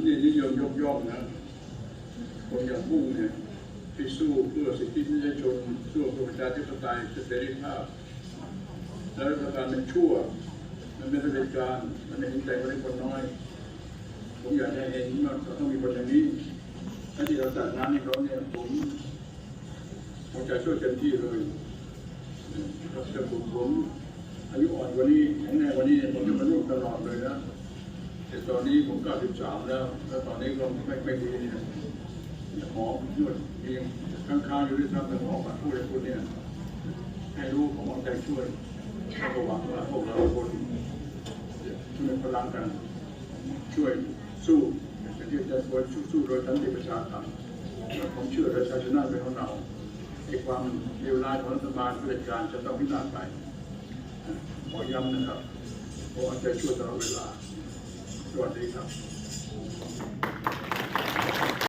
นี่นิยมยกย่องนะคนอย่างมุ่งเนี่ยที่สู้เพื่อสิทธิมนุษยชนสู้เพื่อประชาธิปไตยเสรีภาพแล้วรัฐบาลมันชั่วมันเป็นเผด็จการมันไม่เห็นใจคนเล็กคนน้อยผมอยากให้เห็นว่าต้องมีคนอย่างนี้ถ้าที่เราจัดงานให้เขาเนี่ยผมจะช่วยเต็มที่เลยถ้าเกิดผมอายุอ่อนกว่านี้แข็งแรงกว่านี้ผมจะมาร่วมตลอดเลยนะแต่ตอนนี้ผม93แล้วตอนนี้ก็ไม่ดีเนี่ยหมอนวดเองข้างๆอยู่ด้วยซ้ำแต่หมอมาพูดอะไรพูดเนี่ยให้รู้ผมเอาใจช่วยก็หวังว่าพวกเราคนช่วยพลังกันช่วยสู้ที่จะสู้โดยสันติประชาธิปไตยผมเชื่อประชาชนเป็นของเราไอ้ความเลวร้ายของรัฐบาลเผด็จการจะต้องพินาศไปขอย้ำนะครับขอเอาใจช่วยตลอดเวลาสวัสดีครับ